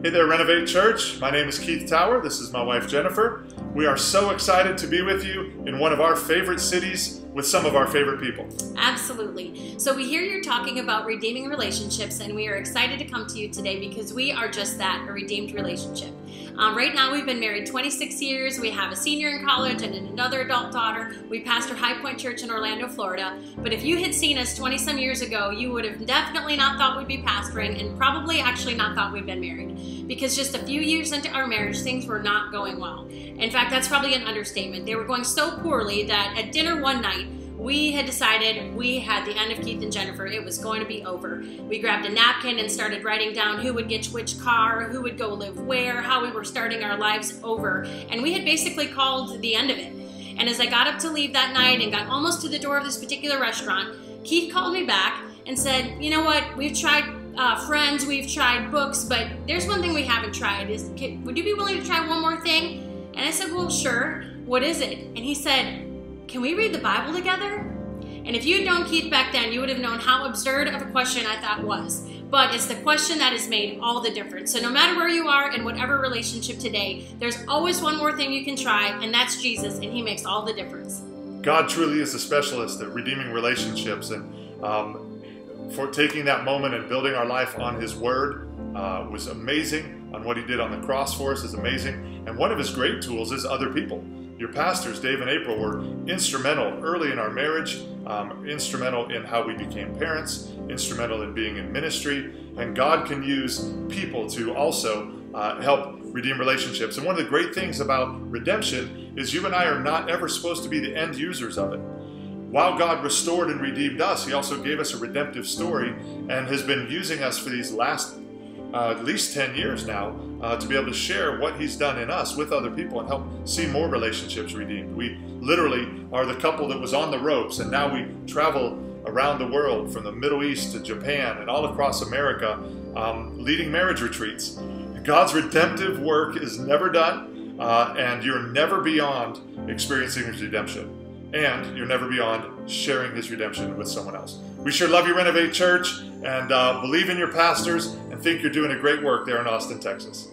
Hey there, Renovate Church. My name is Keith Tower. This is my wife, Jennifer. We are so excited to be with you in one of our favorite cities with some of our favorite people. Absolutely. So we hear you're talking about redeeming relationships, and we are excited to come to you today because we are just that, a redeemed relationship. Right now we've been married 26 years. We have a senior in college and another adult daughter. We pastor High Point Church in Orlando, Florida. But if you had seen us 20-some years ago, you would have definitely not thought we'd be pastoring and probably actually not thought we'd been married. Because just a few years into our marriage, things were not going well. In fact, that's probably an understatement. They were going so poorly that at dinner one night, we had decided we had the end of Keith and Jennifer. It was going to be over. We grabbed a napkin and started writing down who would get which car, who would go live where, how we were starting our lives over. And we had basically called the end of it. And as I got up to leave that night and got almost to the door of this particular restaurant, Keith called me back and said, you know what, we've tried friends, we've tried books, but there's one thing we haven't tried. Would you be willing to try one more thing? And I said, well, sure. What is it? And he said, can we read the Bible together? And if you had known Keith back then, you would have known how absurd of a question I thought was. But it's the question that has made all the difference. So no matter where you are in whatever relationship today, there's always one more thing you can try, and that's Jesus, and he makes all the difference. God truly is a specialist at redeeming relationships, and for taking that moment and building our life on his word was amazing. On what he did on the cross for us is amazing. And one of his great tools is other people. Your pastors, Dave and April, were instrumental early in our marriage, instrumental in how we became parents, instrumental in being in ministry, and God can use people to also help redeem relationships. And one of the great things about redemption is you and I are not ever supposed to be the end users of it. While God restored and redeemed us, he also gave us a redemptive story and has been using us for these last at least 10 years now to be able to share what he's done in us with other people and help see more relationships redeemed. We literally are the couple that was on the ropes, and now we travel around the world from the Middle East to Japan and all across America leading marriage retreats. God's redemptive work is never done, and you're never beyond experiencing his redemption. And you're never beyond sharing his redemption with someone else. We sure love you, Renovate Church, and believe in your pastors and think you're doing a great work there in Austin, Texas.